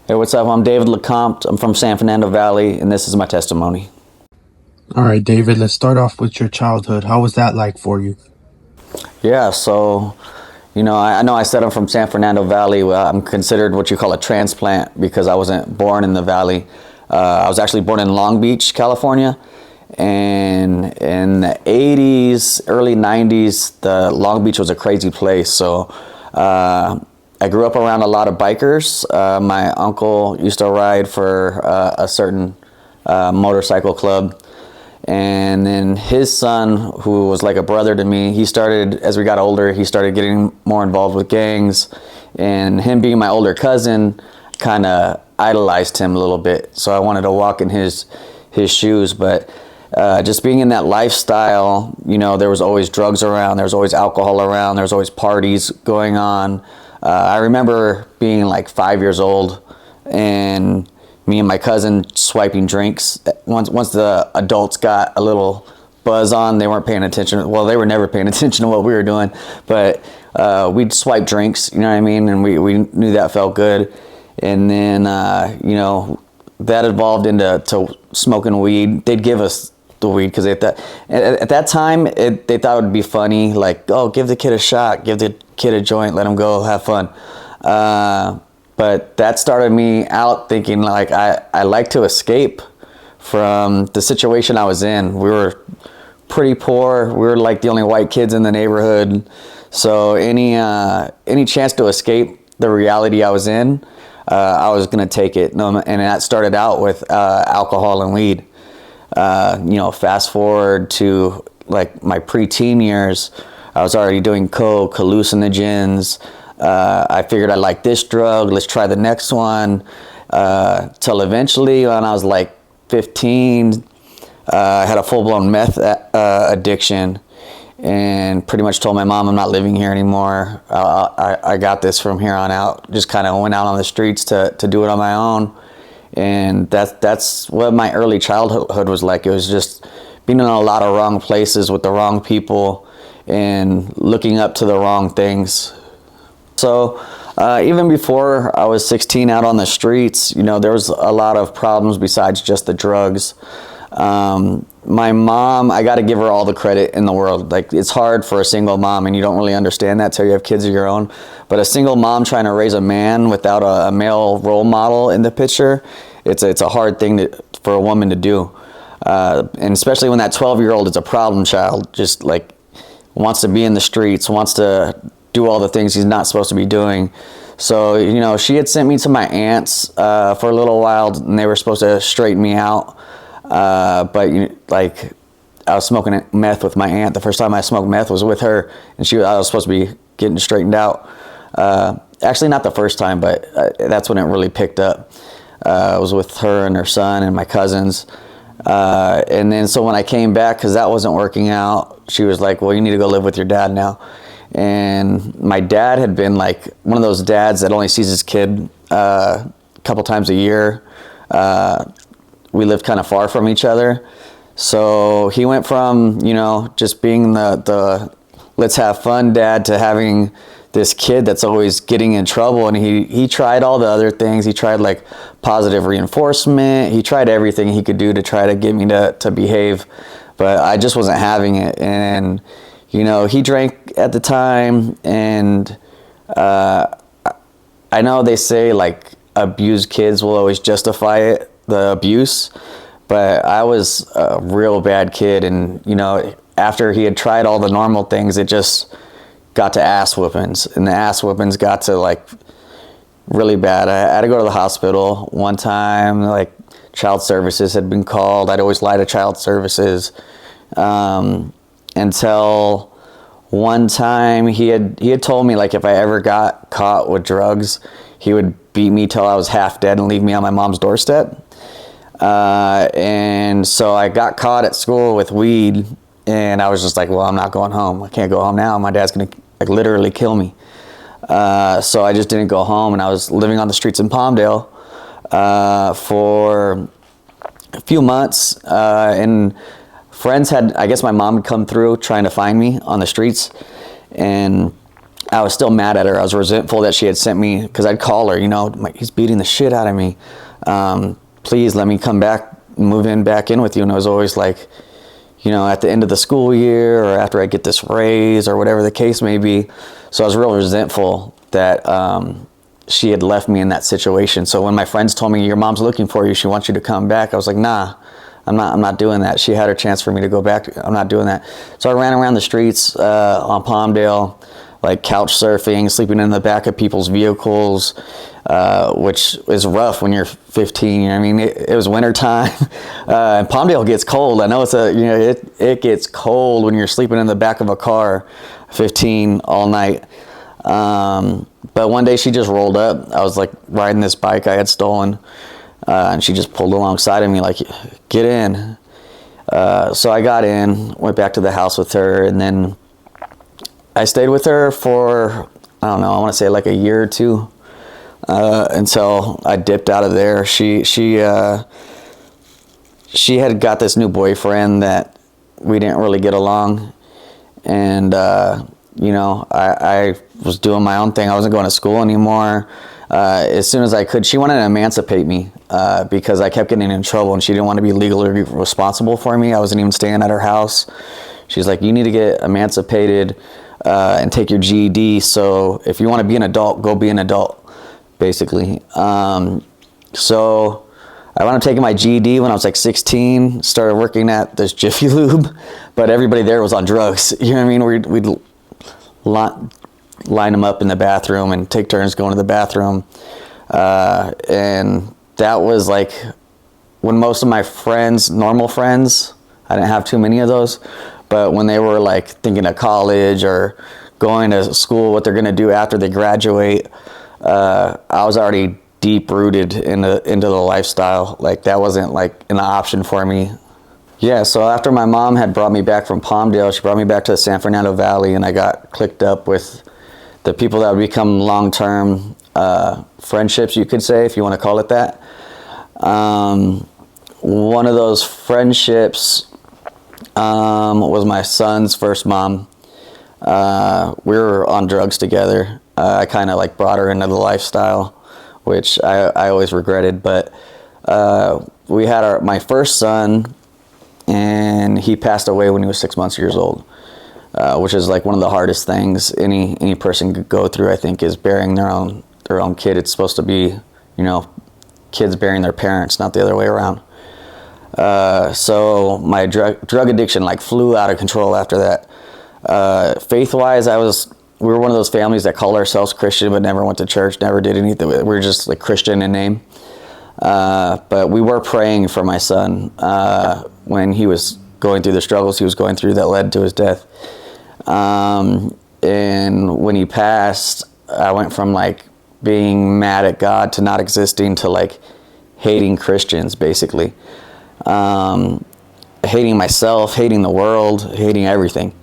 Hey, what's up? I'm David LeCompte. I'm from San Fernando Valley, and this is my testimony. All right, David, let's start off with your childhood. How was that like for you? Yeah, so, I know I said I'm from San Fernando Valley. Well, I'm considered what you call a transplant because I wasn't born in the valley. I was actually born in Long Beach, California. And in the 80s, early 90s, the Long Beach was a crazy place. So I grew up around a lot of bikers. My uncle used to ride for a certain motorcycle club. And then his son, who was like a brother to me, he started, as we got older, he started getting more involved with gangs. And him being my older cousin, kind of idolized him a little bit. So I wanted to walk in his shoes. But just being in that lifestyle, there was always drugs around, there was always alcohol around, there was always parties going on. I remember being like 5 years old and me and my cousin swiping drinks. Once the adults got a little buzz on, they weren't paying attention. Well, they were never paying attention to what we were doing, but we'd swipe drinks, you know what I mean? And we knew that felt good. And then, that evolved into smoking weed. They'd give us the weed because at that time, they thought it would be funny, like, oh, give the kid a shot, give the kid a joint, let him go, have fun. But that started me out thinking like I like to escape from the situation I was in. We were pretty poor. We were like the only white kids in the neighborhood. So any chance to escape the reality I was in, I was gonna take it. And that started out with alcohol and weed. Fast forward to like my preteen years, I was already doing coke, hallucinogens. I figured I like this drug, let's try the next one. Till eventually when I was like 15, I had a full-blown meth addiction and pretty much told my mom I'm not living here anymore. I got this from here on out. Just kind of went out on the streets to do it on my own. And that's what my early childhood was like. It was just being in a lot of wrong places with the wrong people and looking up to the wrong things. So even before I was 16 out on the streets, there was a lot of problems besides just the drugs. My mom, I got to give her all the credit in the world. Like, it's hard for a single mom, and you don't really understand that till you have kids of your own. But a single mom trying to raise a man without a male role model in the picture, it's a hard thing for a woman to do. And especially when that 12-year-old is a problem child, just like wants to be in the streets, wants to do all the things he's not supposed to be doing. So, she had sent me to my aunts for a little while, and they were supposed to straighten me out. But I was smoking meth with my aunt. The first time I smoked meth was with her, and I was supposed to be getting straightened out. Actually, not the first time, but that's when it really picked up. I was with her and her son and my cousins. And then so when I came back, because that wasn't working out, she was like, well, you need to go live with your dad now. And my dad had been like one of those dads that only sees his kid a couple times a year. We lived kind of far from each other. So he went from, just being the let's have fun dad to having this kid that's always getting in trouble. And he tried all the other things. He tried like positive reinforcement. He tried everything he could do to try to get me to behave. But I just wasn't having it. And he drank at the time, and I know they say like abused kids will always justify it, the abuse, but I was a real bad kid, and after he had tried all the normal things, it just got to ass whoopings, and the ass whoopings got to like really bad. I had to go to the hospital one time, like child services had been called. I'd always lie to child services. Until one time he had told me like if I ever got caught with drugs, he would beat me till I was half dead and leave me on my mom's doorstep. And so I got caught at school with weed, and I was just like, well, I'm not going home. I can't go home now. My dad's gonna like literally kill me. So I just didn't go home, and I was living on the streets in Palmdale for a few months, and friends had, I guess my mom had come through trying to find me on the streets, and I was still mad at her. I was resentful that she had sent me, because I'd call her, you know, like, he's beating the shit out of me. Please let me come back, move in back in with you. And it was always like, you know, at the end of the school year or after I get this raise or whatever the case may be. So I was real resentful that she had left me in that situation. So when my friends told me, your mom's looking for you, she wants you to come back, I was like, nah, I'm not doing that. She had her chance for me to go back. I'm not doing that. So I ran around the streets on Palmdale, like couch surfing, sleeping in the back of people's vehicles, which is rough when you're 15. You know what I mean? It was winter time, and Palmdale gets cold. I know it gets cold when you're sleeping in the back of a car, 15 all night. But one day she just rolled up. I was like riding this bike I had stolen, and she just pulled alongside of me like, get in. So I got in, went back to the house with her, and then I stayed with her for, I don't know, I want to say like a year or two, until I dipped out of there. She had got this new boyfriend that we didn't really get along, and you know, I was doing my own thing. I wasn't going to school anymore. As soon as I could, she wanted to emancipate me because I kept getting in trouble, and she didn't want to be legally responsible for me. I wasn't even staying at her house. She's like, you need to get emancipated and take your GED. So if you want to be an adult, go be an adult, basically. So I wound up taking my GED when I was like 16, started working at this Jiffy Lube, but everybody there was on drugs. You know what I mean? We'd line them up in the bathroom and take turns going to the bathroom. And that was like when most of my friends, normal friends, I didn't have too many of those, but when they were like thinking of college or going to school, what they're going to do after they graduate, I was already deep rooted into the lifestyle. Like that wasn't like an option for me. Yeah, so after my mom had brought me back from Palmdale, she brought me back to the San Fernando Valley, and I got clicked up with the people that would become long-term friendships, you could say, if you want to call it that. One of those friendships was my son's first mom. We were on drugs together. I kind of like brought her into the lifestyle, which I always regretted, but we had my first son, and he passed away when he was 6 years old, which is like one of the hardest things any person could go through, I think, is burying their own kid. It's supposed to be, you know, kids burying their parents, not the other way around. So my drug addiction like flew out of control after that. Faith-wise, we were one of those families that called ourselves Christian but never went to church, never did anything. We were just like Christian in name. But we were praying for my son when he was going through the struggles he was going through that led to his death. And when he passed, I went from like being mad at God to not existing to like hating Christians, basically. Hating myself, hating the world, hating everything.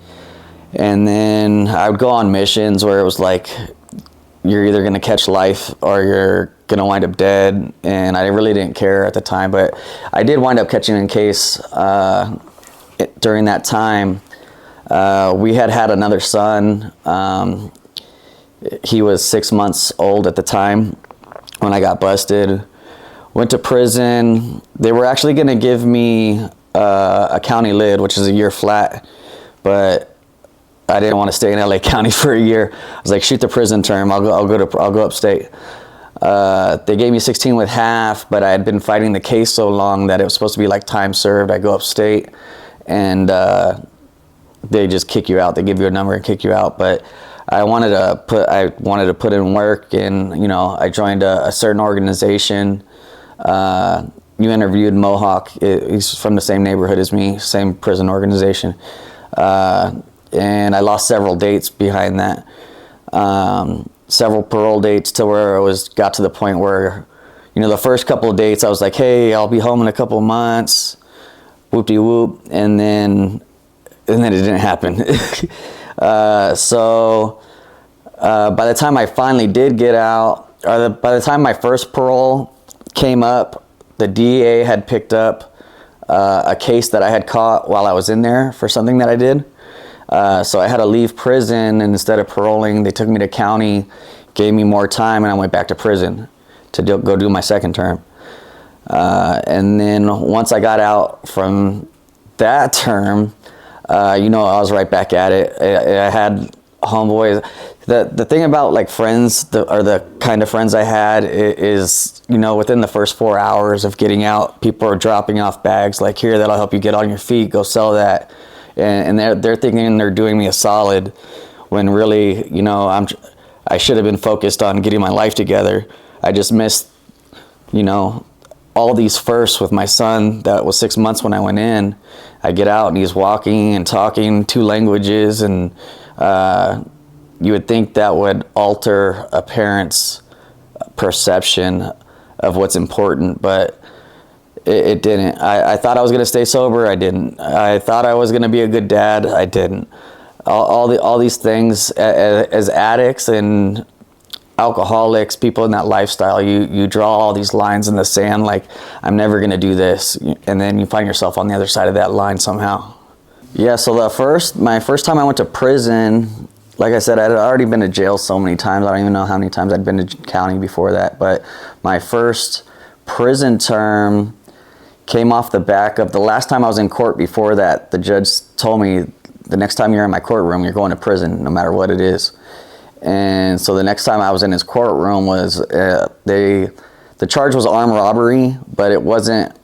And then I would go on missions where it was like, you're either going to catch life or you're going to wind up dead. And I really didn't care at the time, but I did wind up catching a case during that time. We had another son. He was 6 months old at the time when I got busted. Went to prison. They were actually going to give me a county lid, which is a year flat, but I didn't want to stay in LA County for a year. I was like, shoot the prison term. I'll go upstate. They gave me 16 with half, but I had been fighting the case so long that it was supposed to be like time served. I go upstate, and they just kick you out. They give you a number and kick you out. But I wanted to put in work, and you know, I joined a certain organization. You interviewed Mohawk. He's from the same neighborhood as me, same prison organization. And I lost several dates behind that. Several parole dates to where got to the point where, you know, the first couple of dates I was like, hey, I'll be home in a couple of months, whoop-de-whoop, and then it didn't happen. So by the time I finally did get out, or by the time my first parole came up, the DEA had picked up a case that I had caught while I was in there for something that I did. So I had to leave prison, and instead of paroling, they took me to county, gave me more time, and I went back to prison to go do my second term. And then once I got out from that term, I was right back at it. I had homeboys. The thing about like friends, or the kind of friends I had is, within the first 4 hours of getting out, people are dropping off bags like, here, that'll help you get on your feet, go sell that. And they're thinking they're doing me a solid when really, I should have been focused on getting my life together. I just missed, all these firsts with my son that was 6 months when I went in. I get out and he's walking and talking 2 languages, and you would think that would alter a parent's perception of what's important, but it didn't. I thought I was going to stay sober. I didn't. I thought I was going to be a good dad. I didn't. All these things, as addicts and alcoholics, people in that lifestyle, you draw all these lines in the sand, like, I'm never going to do this, and then you find yourself on the other side of that line somehow. Yeah, so my first time I went to prison, like I said, I'd already been to jail so many times. I don't even know how many times I'd been to county before that, but my first prison term came off the back of the last time I was in court. Before that, the judge told me, the next time you're in my courtroom, you're going to prison, no matter what it is. And so the next time I was in his courtroom was, the charge was armed robbery, but it wasn't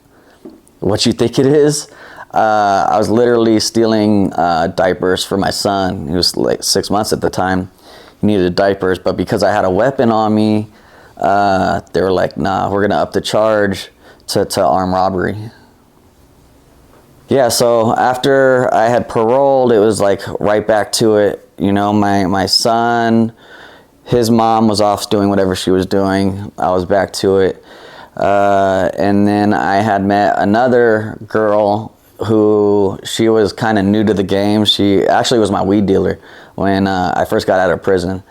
what you think it is. I was literally stealing diapers for my son. He was like 6 months at the time. He needed diapers, but because I had a weapon on me, they were like, nah, we're gonna up the charge to armed robbery. Yeah, so after I had paroled, it was like right back to it. My son, his mom was off doing whatever she was doing. I was back to it. And then I had met another girl who, she was kind of new to the game. She actually was my weed dealer when I first got out of prison.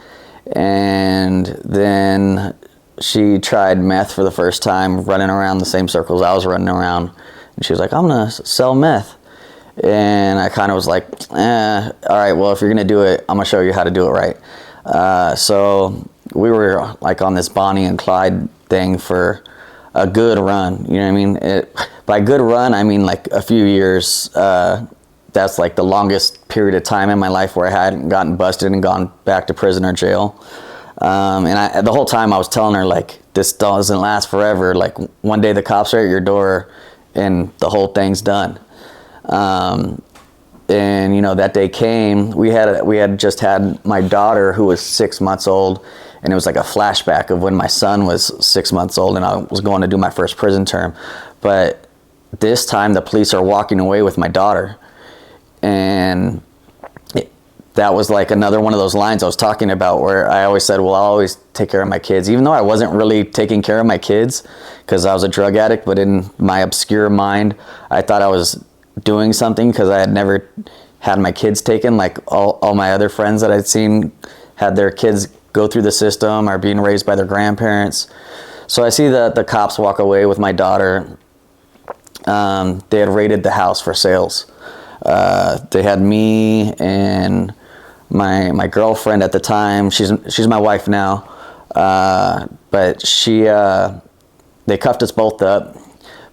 And then she tried meth for the first time, running around the same circles I was running around. And she was like, I'm going to sell meth. And I kind of was like, all right, well, if you're going to do it, I'm going to show you how to do it right. So we were like on this Bonnie and Clyde thing for a good run. You know what I mean? By good run, I mean like a few years. That's like the longest period of time in my life where I hadn't gotten busted and gone back to prison or jail. And the whole time I was telling her, like, this doesn't last forever. Like, one day the cops are at your door and the whole thing's done. And that day came. We had just had my daughter, who was 6 months old, and it was like a flashback of when my son was 6 months old and I was going to do my first prison term. But this time the police are walking away with my daughter, and that was like another one of those lines I was talking about, where I always said, well, I'll always take care of my kids, even though I wasn't really taking care of my kids because I was a drug addict. But in my obscure mind, I thought I was doing something because I had never had my kids taken, like all my other friends that I'd seen had their kids go through the system or being raised by their grandparents. So I see the cops walk away with my daughter. They had raided the house for sales. They had me and my girlfriend at the time. She's my wife now, but they cuffed us both up.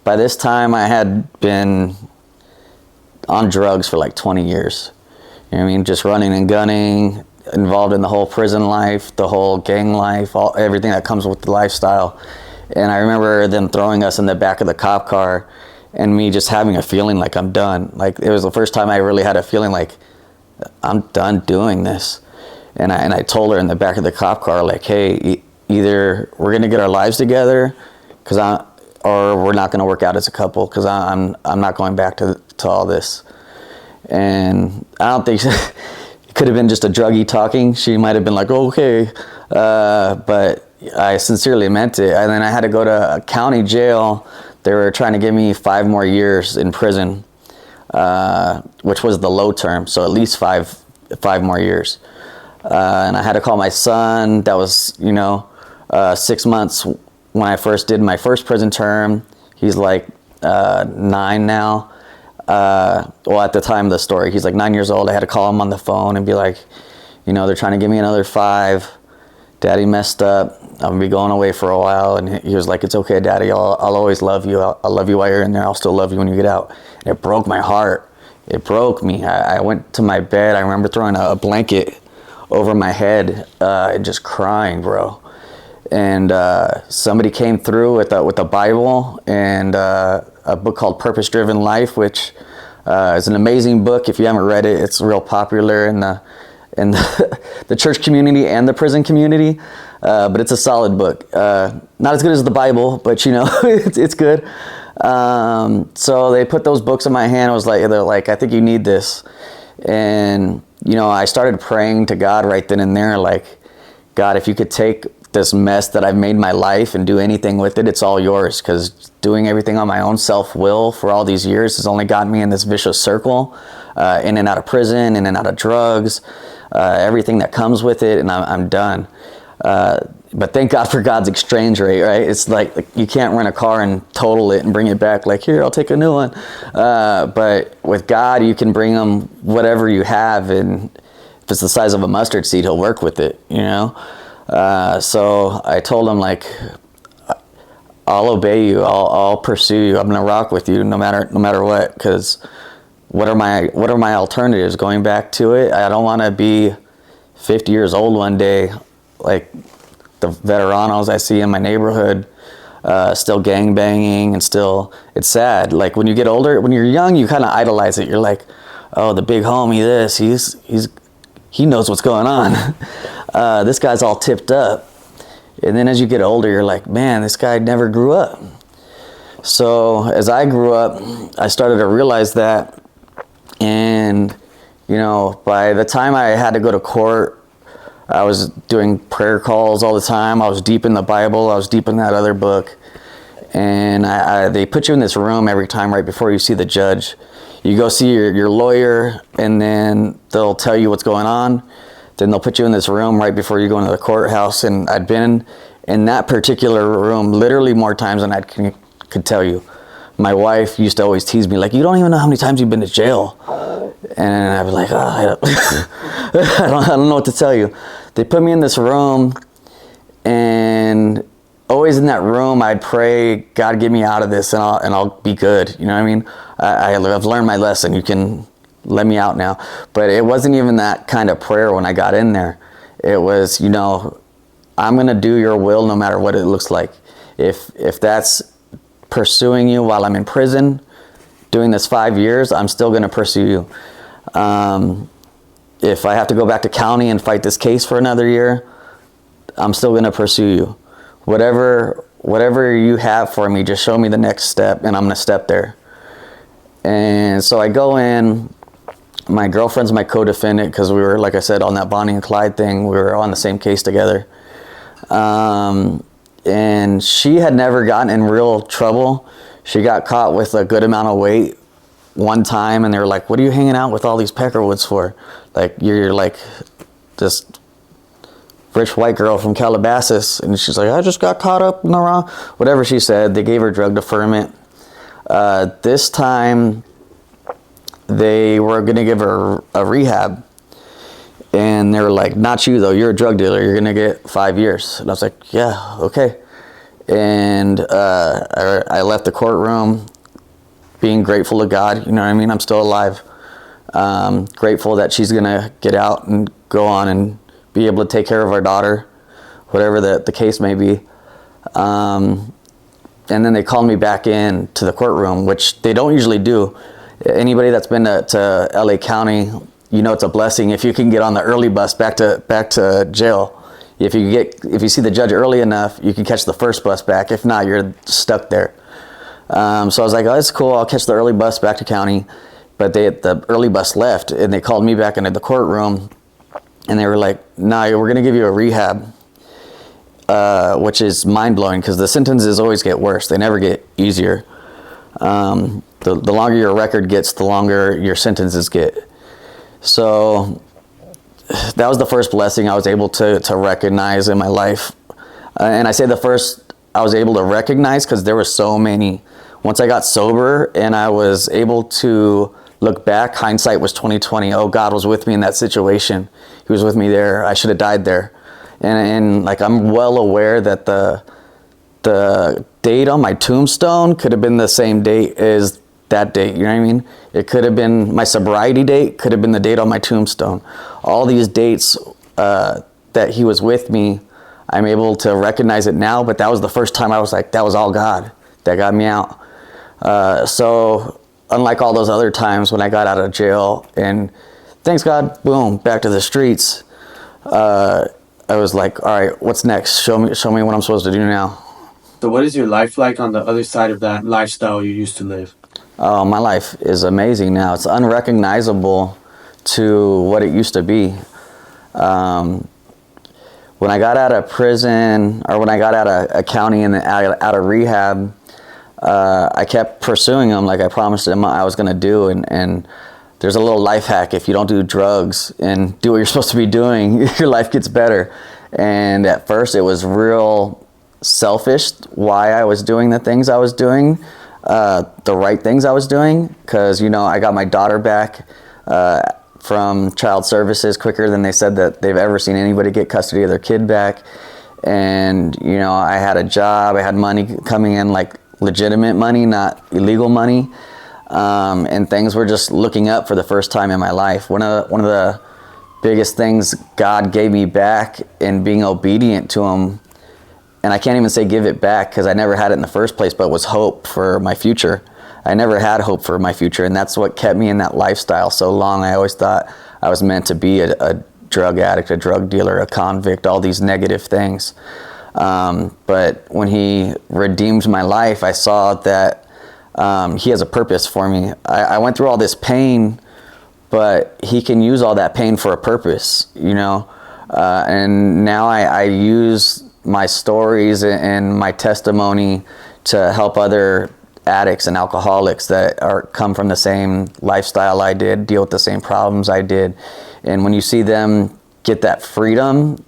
By this time, I had been on drugs for like 20 years. You know what I mean? Just running and gunning, involved in the whole prison life, the whole gang life, everything that comes with the lifestyle. And I remember them throwing us in the back of the cop car and me just having a feeling like I'm done. Like, it was the first time I really had a feeling like I'm done doing this. And I told her in the back of the cop car, like, hey, either we're gonna get our lives together, or we're not gonna work out as a couple, because I'm not going back to all this. And I don't think it could have been just a druggie talking. She might have been like, okay, but I sincerely meant it. And then I had to go to a county jail. They were trying to give me 5 more years in prison, which was the low term, so at least five more years. And I had to call my son. That was 6 months when I first did my first prison term. He's like 9 now. well, at the time of the story, he's like 9 years old. I had to call him on the phone and be like, they're trying to give me another 5. Daddy messed up. I'm gonna be going away for a while. And he was like, it's okay, Daddy. I'll always love you. I'll love you while you're in there. I'll still love you when you get out. And it broke my heart. It broke me. I went to my bed. I remember throwing a blanket over my head and just crying, bro. And somebody came through with a Bible and a book called Purpose Driven Life, which is an amazing book. If you haven't read it, it's real popular in the church community and the prison community. But it's a solid book. Not as good as the Bible, but it's good. So they put those books in my hand. They're like, I think you need this. And, I started praying to God right then and there, like, God, if you could take this mess that I've made my life and do anything with it, it's all yours. Because doing everything on my own self-will for all these years has only gotten me in this vicious circle, in and out of prison, in and out of drugs, everything that comes with it, and I'm done. But thank God for God's exchange rate, right? It's like you can't rent a car and total it and bring it back like, here, I'll take a new one. But with God, you can bring him whatever you have, and if it's the size of a mustard seed, he'll work with it, So I told him, like, I'll obey you. I'll pursue you. I'm gonna rock with you no matter what. Because what are my alternatives? Going back to it, I don't want to be 50 years old one day, like the veteranos I see in my neighborhood, still gang banging and still. It's sad. Like when you get older, when you're young, you kind of idolize it. You're like, oh, the big homie. He knows what's going on. This guy's all tipped up. And then as you get older, you're like, man, this guy never grew up. So as I grew up, I started to realize that. And, by the time I had to go to court, I was doing prayer calls all the time. I was deep in the Bible. I was deep in that other book. And they put you in this room every time right before you see the judge. You go see your lawyer, and then they'll tell you what's going on. Then they'll put you in this room right before you go into the courthouse. And I'd been in that particular room literally more times than I could tell you. My wife used to always tease me, like, you don't even know how many times you've been to jail. And I'd be like, oh, I don't know what to tell you. They put me in this room, and always in that room, I'd pray, God, get me out of this, and I'll be good. You know what I mean? I've learned my lesson. You can let me out now. But it wasn't even that kind of prayer when I got in there. It was, I'm going to do your will no matter what it looks like. If that's pursuing you while I'm in prison, doing this 5 years, I'm still going to pursue you. If I have to go back to county and fight this case for another year, I'm still going to pursue you. Whatever you have for me, just show me the next step, and I'm going to step there. And so I go in. My girlfriend's my co-defendant because we were, like I said, on that Bonnie and Clyde thing. We were on the same case together. And she had never gotten in real trouble. She got caught with a good amount of weight one time, and they were like, what are you hanging out with all these Peckerwoods for? Like, you're like this rich white girl from Calabasas. And she's like, I just got caught up in the wrong, whatever she said. They gave her drug deferment. This time they were going to give her a rehab, and they were like, not you though, you're a drug dealer, you're going to get 5 years. And I was like, yeah, okay. And I left the courtroom being grateful to God. You know what I mean? I'm still alive. Grateful that she's going to get out and go on and be able to take care of our daughter, whatever the case may be. And then they called me back in to the courtroom, which they don't usually do. Anybody that's been to LA County, it's a blessing if you can get on the early bus back to jail. If you see the judge early enough, you can catch the first bus back. If not, you're stuck there. So I was like, oh, that's cool. I'll catch the early bus back to county. But the early bus left, and they called me back into the courtroom, and they were like, nah, we're going to give you a rehab, which is mind-blowing because the sentences always get worse. They never get easier. The longer your record gets, the longer your sentences get. So that was the first blessing I was able to recognize in my life. And I say the first I was able to recognize, because there were so many. Once I got sober and I was able to look back, hindsight was 2020. Oh, God was with me in that situation. He was with me there. I should have died there. And like, I'm well aware that the date on my tombstone could have been the same date as that date. You know what I mean? It could have been my sobriety date, could have been the date on my tombstone. All these dates that he was with me, I'm able to recognize it now, but that was the first time I was like, that was all God that got me out. So unlike all those other times when I got out of jail and thanks God, boom, back to the streets, I was like, all right, what's next? Show me what I'm supposed to do now. So what is your life like on the other side of that lifestyle you used to live? Oh, my life is amazing now. It's unrecognizable to what it used to be. When I got out of prison, or when I got out of county and out of rehab, I kept pursuing them like I promised him I was going to do. And there's a little life hack: if you don't do drugs and do what you're supposed to be doing, your life gets better. And at first, it was real selfish why I was doing the things I was doing, the right things I was doing, because I got my daughter back from child services quicker than they said that they've ever seen anybody get custody of their kid back. And I had a job, I had money coming in, like legitimate money, not illegal money, and things were just looking up for the first time in my life. One of the biggest things God gave me back in being obedient to him, and I can't even say give it back because I never had it in the first place, but was hope for my future. I never had hope for my future, and that's what kept me in that lifestyle so long. I always thought I was meant to be a drug addict, a drug dealer, a convict, all these negative things. But when he redeemed my life, I saw that he has a purpose for me. I went through all this pain, but he can use all that pain for a purpose, and now I use my stories and my testimony to help other addicts and alcoholics that come from the same lifestyle I did, deal with the same problems I did. And when you see them get that freedom,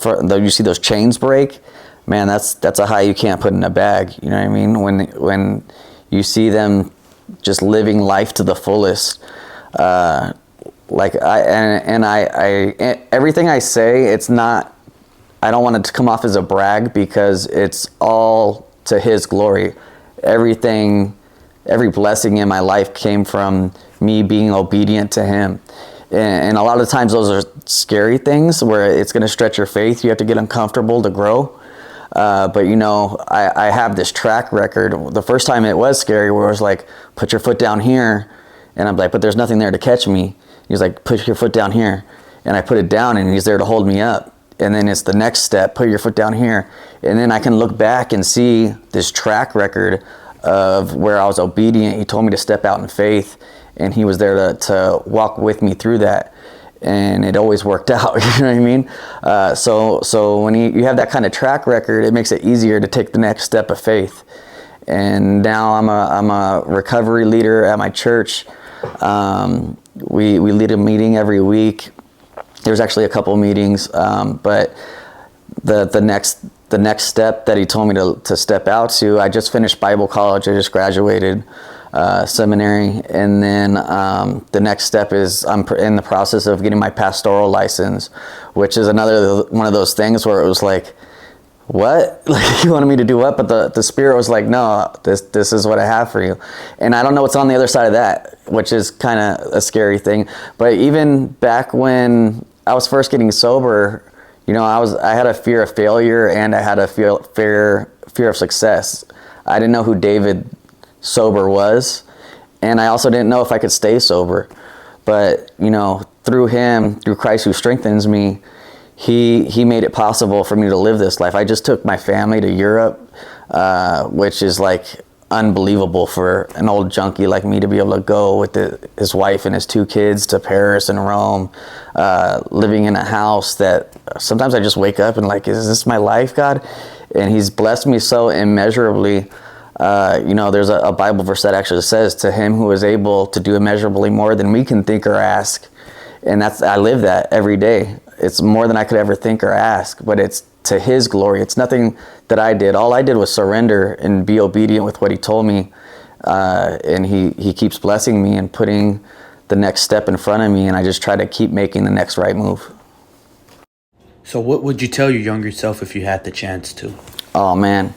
you see those chains break, man, that's a high you can't put in a bag. You know what I mean? When you see them just living life to the fullest, everything I say, it's not, I don't want it to come off as a brag, because it's all to his glory. Every blessing in my life came from me being obedient to him. And a lot of times those are scary things where it's going to stretch your faith. You have to get uncomfortable to grow. But I have this track record. The first time it was scary, where it was like, put your foot down here. And I'm like, but there's nothing there to catch me. He's like, put your foot down here. And I put it down, and he's there to hold me up. And then it's the next step, put your foot down here. And then I can look back and see this track record of where I was obedient. He told me to step out in faith, and he was there to walk with me through that. And it always worked out, you know what I mean? So when you have that kind of track record, it makes it easier to take the next step of faith. And now I'm a recovery leader at my church. We lead a meeting every week. There's actually a couple meetings, but the next step that he told me to step out to, I just finished Bible college. I just graduated seminary, and then the next step is I'm in the process of getting my pastoral license, which is another one of those things where it was like, what? Like, you wanted me to do what? But the Spirit was like, no, this is what I have for you. And I don't know what's on the other side of that, which is kind of a scary thing. But even back when I was first getting sober, I had a fear of failure, and I had a fear of success. I didn't know who David sober was, and I also didn't know if I could stay sober. But through him, through Christ who strengthens me, he made it possible for me to live this life. I just took my family to Europe, which is like unbelievable for an old junkie like me to be able to go with his wife and his 2 kids to Paris and Rome, living in a house that sometimes I just wake up and like, is this my life, God? And he's blessed me so immeasurably. There's a Bible verse that actually says, to him who is able to do immeasurably more than we can think or ask. And I live that every day. It's more than I could ever think or ask, but it's to his glory. It's nothing that I did. All I did was surrender and be obedient with what he told me. And he keeps blessing me and putting the next step in front of me, and I just try to keep making the next right move. So what would you tell your younger self if you had the chance to? Oh man.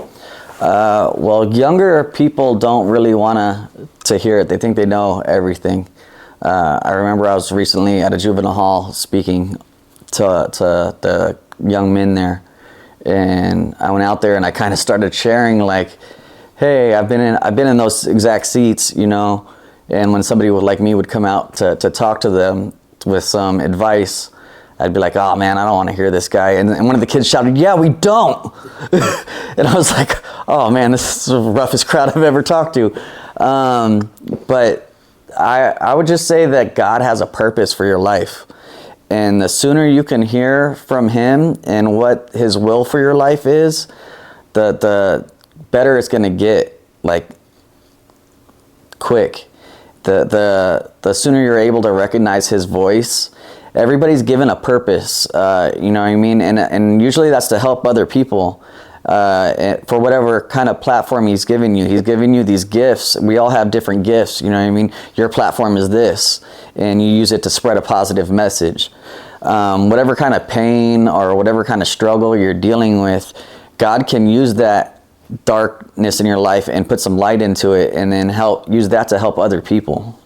Well, younger people don't really want to hear it. They think they know everything. I remember I was recently at a juvenile hall speaking to the young men there, and I went out there and I kind of started sharing, like, hey, I've been in those exact seats, you know, and when somebody like me would come out to talk to them with some advice, I'd be like, oh man, I don't want to hear this guy. And one of the kids shouted, yeah, we don't. And I was like, oh man, this is the roughest crowd I've ever talked to. But I would just say that God has a purpose for your life. And the sooner you can hear from him and what his will for your life is, the better it's going to get, like, quick. The sooner you're able to recognize his voice. Everybody's given a purpose, you know what I mean? And usually that's to help other people for whatever kind of platform he's given you. He's given you these gifts. We all have different gifts, you know what I mean? Your platform is this, and you use it to spread a positive message. Whatever kind of pain or whatever kind of struggle you're dealing with, God can use that darkness in your life and put some light into it, and then use that to help other people.